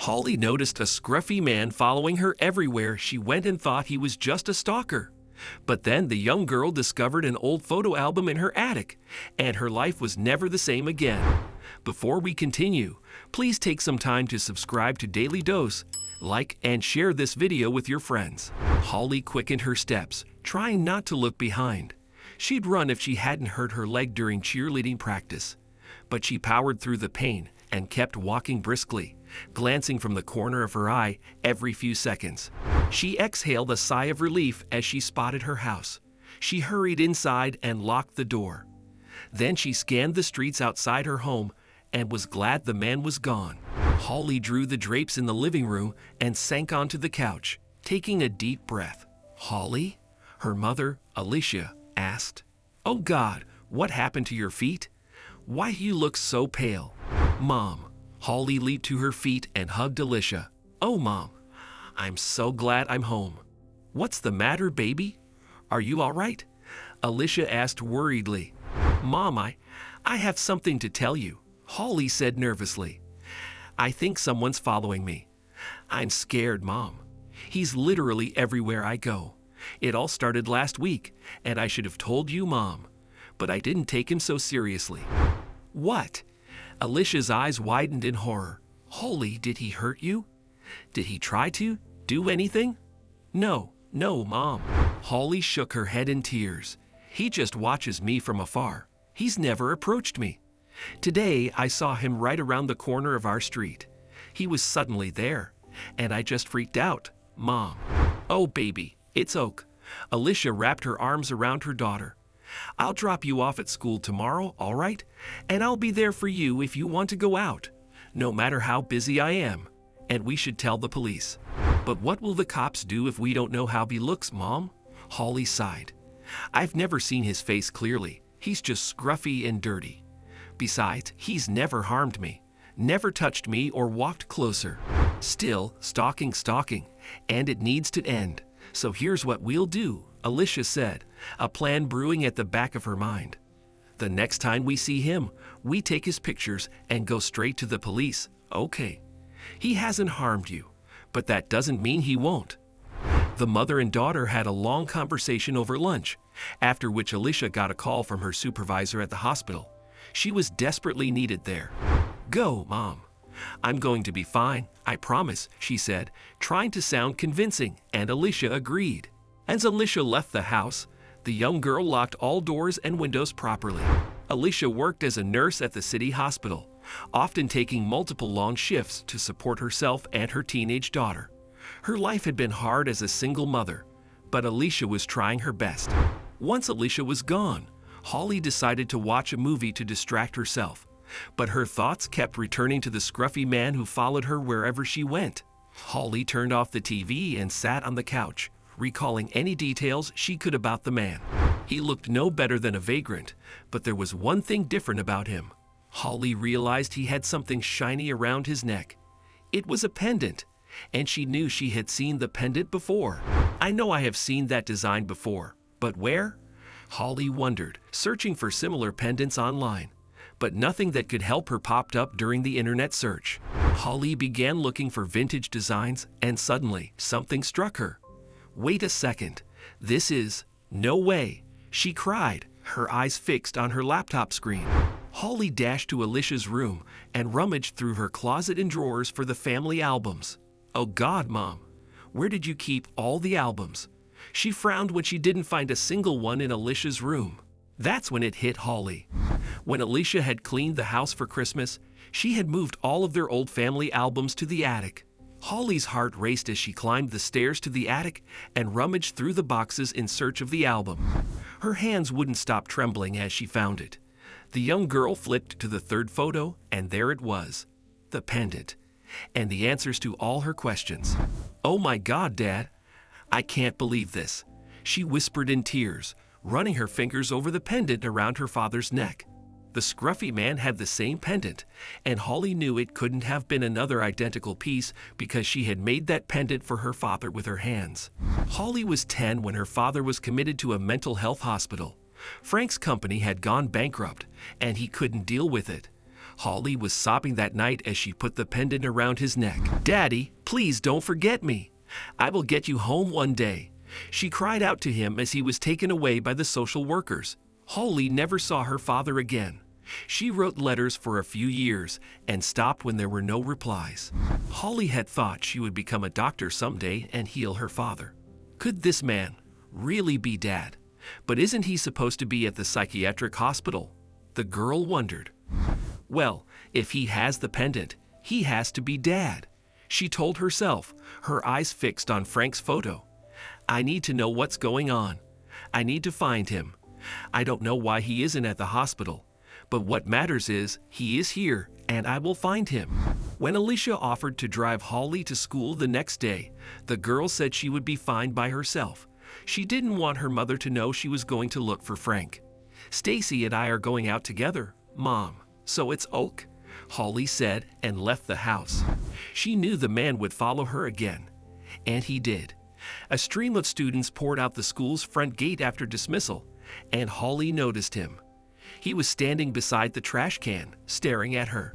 Hollie noticed a scruffy man following her everywhere she went and thought he was just a stalker. But then the young girl discovered an old photo album in her attic, and her life was never the same again. Before we continue, please take some time to subscribe to Dailydose, like and share this video with your friends. Hollie quickened her steps, trying not to look behind. She'd run if she hadn't hurt her leg during cheerleading practice. But she powered through the pain and kept walking briskly, glancing from the corner of her eye every few seconds. She exhaled a sigh of relief as she spotted her house. She hurried inside and locked the door. Then she scanned the streets outside her home and was glad the man was gone. Hollie drew the drapes in the living room and sank onto the couch, taking a deep breath. "Hollie?" her mother, Alicia, asked. "Oh God, what happened to your feet? Why do you look so pale?" "Mom." Hollie leaped to her feet and hugged Alicia. "Oh, Mom, I'm so glad I'm home." "What's the matter, baby? Are you all right?" Alicia asked worriedly. "Mom, I have something to tell you," Hollie said nervously. "I think someone's following me. I'm scared, Mom. He's literally everywhere I go. It all started last week, and I should have told you, Mom, but I didn't take him so seriously." "What?" Alicia's eyes widened in horror. "Hollie, did he hurt you? Did he try to do anything?" No, Mom." Hollie shook her head in tears. "He just watches me from afar. He's never approached me. Today, I saw him right around the corner of our street. He was suddenly there, and I just freaked out, Mom." "Oh, baby, it's Oak." Alicia wrapped her arms around her daughter. "I'll drop you off at school tomorrow, all right? And I'll be there for you if you want to go out, no matter how busy I am. And we should tell the police." "But what will the cops do if we don't know how he looks, Mom?" Hollie sighed. "I've never seen his face clearly. He's just scruffy and dirty. Besides, he's never harmed me, never touched me or walked closer. Still, stalking, and it needs to end. So here's what we'll do," Alicia said, a plan brewing at the back of her mind. "The next time we see him, we take his pictures and go straight to the police, okay? He hasn't harmed you, but that doesn't mean he won't." The mother and daughter had a long conversation over lunch, after which Alicia got a call from her supervisor at the hospital. She was desperately needed there. "Go, Mom. I'm going to be fine, I promise," she said, trying to sound convincing, and Alicia agreed. As Alicia left the house, the young girl locked all doors and windows properly. Alicia worked as a nurse at the city hospital, often taking multiple long shifts to support herself and her teenage daughter. Her life had been hard as a single mother, but Alicia was trying her best. Once Alicia was gone, Hollie decided to watch a movie to distract herself, but her thoughts kept returning to the scruffy man who followed her wherever she went. Hollie turned off the TV and sat on the couch, recalling any details she could about the man. He looked no better than a vagrant, but there was one thing different about him. Hollie realized he had something shiny around his neck. It was a pendant, and she knew she had seen the pendant before. "I know I have seen that design before, but where?" Hollie wondered, searching for similar pendants online, but nothing that could help her popped up during the internet search. Hollie began looking for vintage designs, and suddenly something struck her. "Wait a second, this is... no way!" she cried, her eyes fixed on her laptop screen. Hollie dashed to Alicia's room and rummaged through her closet and drawers for the family albums. "Oh God, Mom, where did you keep all the albums?" She frowned when she didn't find a single one in Alicia's room. That's when it hit Hollie. When Alicia had cleaned the house for Christmas, she had moved all of their old family albums to the attic. Hollie's heart raced as she climbed the stairs to the attic and rummaged through the boxes in search of the album. Her hands wouldn't stop trembling as she found it. The young girl flipped to the third photo, and there it was, the pendant, and the answers to all her questions. "Oh my God, Dad, I can't believe this," she whispered in tears, running her fingers over the pendant around her father's neck. The scruffy man had the same pendant, and Hollie knew it couldn't have been another identical piece because she had made that pendant for her father with her hands. Hollie was 10 when her father was committed to a mental health hospital. Frank's company had gone bankrupt, and he couldn't deal with it. Hollie was sobbing that night as she put the pendant around his neck. "Daddy, please don't forget me. I will get you home one day," she cried out to him as he was taken away by the social workers. Hollie never saw her father again. She wrote letters for a few years and stopped when there were no replies. Hollie had thought she would become a doctor someday and heal her father. Could this man really be Dad? But isn't he supposed to be at the psychiatric hospital? The girl wondered. Well, if he has the pendant, he has to be Dad, she told herself, her eyes fixed on Frank's photo. I need to know what's going on. I need to find him. I don't know why he isn't at the hospital, but what matters is he is here and I will find him. When Alicia offered to drive Hollie to school the next day, the girl said she would be fine by herself. She didn't want her mother to know she was going to look for Frank. "Stacy and I are going out together, Mom, so it's ok," Hollie said and left the house. She knew the man would follow her again, and he did. A stream of students poured out the school's front gate after dismissal, and Hollie noticed him. He was standing beside the trash can, staring at her.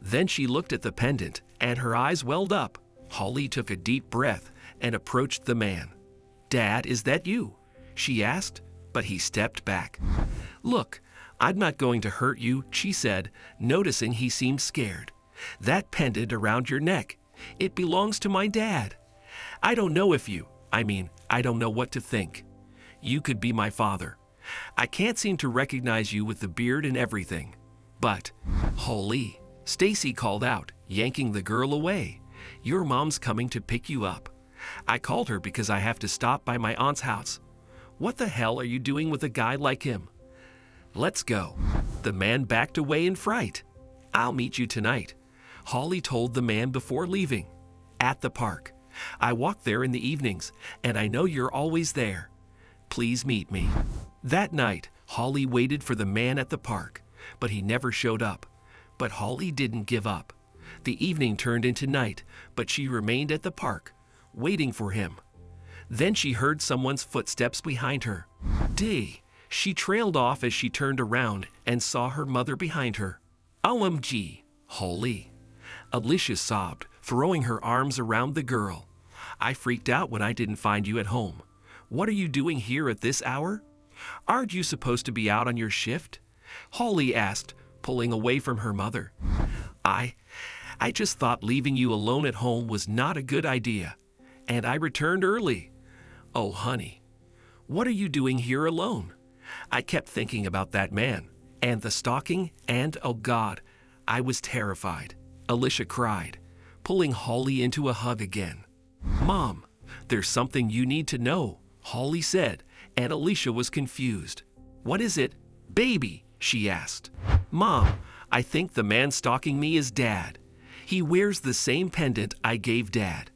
Then she looked at the pendant, and her eyes welled up. Hollie took a deep breath and approached the man. "Dad, is that you?" she asked, but he stepped back. "Look, I'm not going to hurt you," she said, noticing he seemed scared. "That pendant around your neck, it belongs to my dad. I don't know I don't know what to think. You could be my father. I can't seem to recognize you with the beard and everything. But, Hollie," Stacy called out, yanking the girl away. "Your mom's coming to pick you up. I called her because I have to stop by my aunt's house. What the hell are you doing with a guy like him? Let's go." The man backed away in fright. "I'll meet you tonight," Hollie told the man before leaving. "At the park. I walk there in the evenings, and I know you're always there. Please meet me." That night, Hollie waited for the man at the park, but he never showed up. But Hollie didn't give up. The evening turned into night, but she remained at the park, waiting for him. Then she heard someone's footsteps behind her. She trailed off as she turned around and saw her mother behind her. "OMG, Hollie," Alicia sobbed, throwing her arms around the girl. "I freaked out when I didn't find you at home. What are you doing here at this hour? Aren't you supposed to be out on your shift?" Hollie asked, pulling away from her mother. I just thought leaving you alone at home was not a good idea, and I returned early." "Oh, honey, what are you doing here alone? I kept thinking about that man, and the stalking, and oh God, I was terrified," Alicia cried, pulling Hollie into a hug again. "Mom, there's something you need to know," Hollie said, and Alicia was confused. "What is it, baby?" she asked. "Mom, I think the man stalking me is Dad. He wears the same pendant I gave Dad.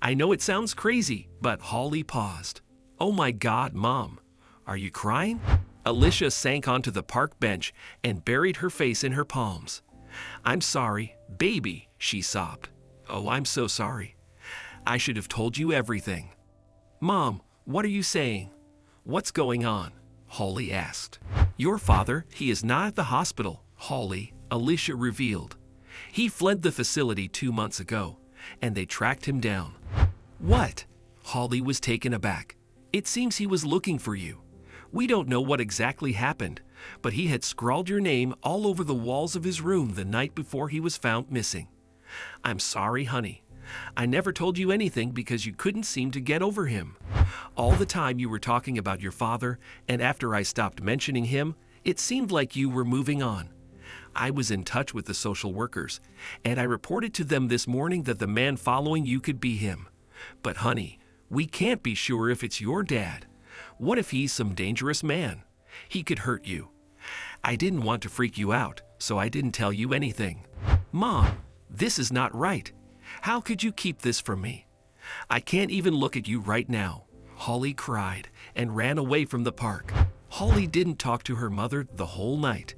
I know it sounds crazy," but Hollie paused. "Oh my God, Mom, are you crying?" Alicia sank onto the park bench and buried her face in her palms. "I'm sorry, baby," she sobbed. "Oh, I'm so sorry. I should have told you everything." "Mom, what are you saying? What's going on?" Hollie asked. "Your father, he is not at the hospital," Hollie, Alicia revealed. "He fled the facility 2 months ago, and they tracked him down." "What?" Hollie was taken aback. "It seems he was looking for you. We don't know what exactly happened, but he had scrawled your name all over the walls of his room the night before he was found missing. I'm sorry, honey. I never told you anything because you couldn't seem to get over him. All the time you were talking about your father, and after I stopped mentioning him, it seemed like you were moving on. I was in touch with the social workers, and I reported to them this morning that the man following you could be him. But honey, we can't be sure if it's your dad. What if he's some dangerous man? He could hurt you. I didn't want to freak you out, so I didn't tell you anything." "Mom, this is not right. How could you keep this from me? I can't even look at you right now," Hollie cried and ran away from the park. Hollie didn't talk to her mother the whole night,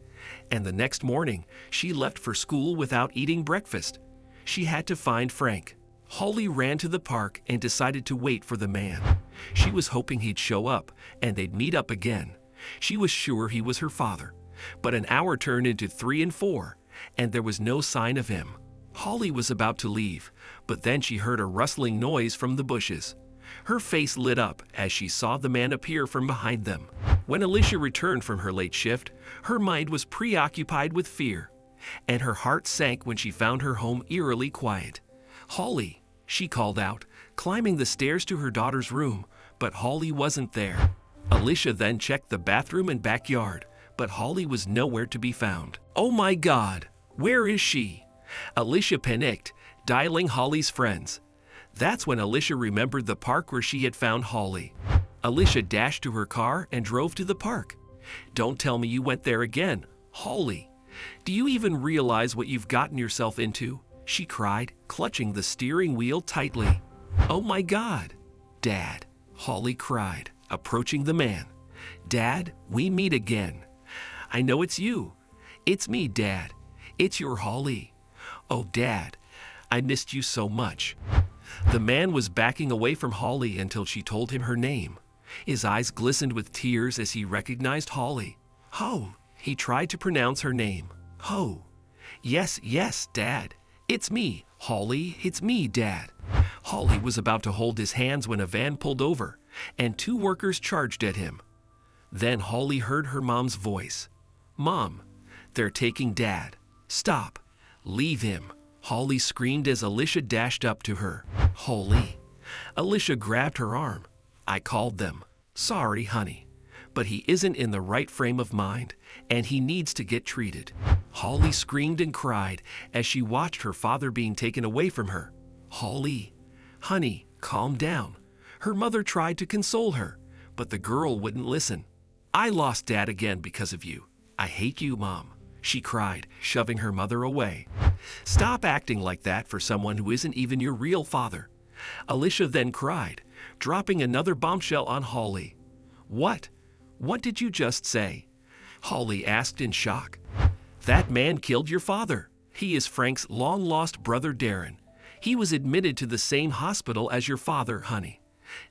and the next morning she left for school without eating breakfast. She had to find Frank. Hollie ran to the park and decided to wait for the man. She was hoping he'd show up and they'd meet up again. She was sure he was her father. But an hour turned into 3 and 4, and there was no sign of him. Hollie was about to leave, but then she heard a rustling noise from the bushes. Her face lit up as she saw the man appear from behind them. When Alicia returned from her late shift, her mind was preoccupied with fear, and her heart sank when she found her home eerily quiet. "Hollie," she called out, climbing the stairs to her daughter's room, but Hollie wasn't there. Alicia then checked the bathroom and backyard, but Hollie was nowhere to be found. "Oh my God, where is she?" Alicia panicked, dialing Hollie's friends. That's when Alicia remembered the park where she had found Hollie. Alicia dashed to her car and drove to the park. "Don't tell me you went there again, Hollie. Do you even realize what you've gotten yourself into?" she cried, clutching the steering wheel tightly. "Oh my God, Dad," Hollie cried, approaching the man. "Dad, we meet again. I know it's you. It's me, Dad. It's your Hollie. Oh, Dad, I missed you so much." The man was backing away from Hollie until she told him her name. His eyes glistened with tears as he recognized Hollie. "Ho," he tried to pronounce her name. "Ho. Yes, yes, Dad. It's me, Hollie. It's me, Dad." Hollie was about to hold his hands when a van pulled over, and two workers charged at him. Then Hollie heard her mom's voice. "Mom, they're taking Dad. Stop. Leave him." Hollie screamed as Alicia dashed up to her. "Hollie." Alicia grabbed her arm. "I called them. Sorry, honey. But he isn't in the right frame of mind, and he needs to get treated." Hollie screamed and cried as she watched her father being taken away from her. "Hollie, honey, calm down." Her mother tried to console her, but the girl wouldn't listen. "I lost Dad again because of you. I hate you, Mom," she cried, shoving her mother away. "Stop acting like that for someone who isn't even your real father." Alicia then cried, dropping another bombshell on Hollie. What? What did you just say?" Hollie asked in shock. "That man killed your father. He is Frank's long-lost brother Darren. He was admitted to the same hospital as your father, honey.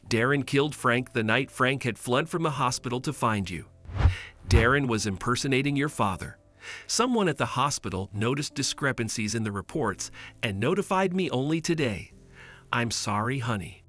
Darren killed Frank the night Frank had fled from the hospital to find you. Darren was impersonating your father. Someone at the hospital noticed discrepancies in the reports and notified me only today. I'm sorry, honey.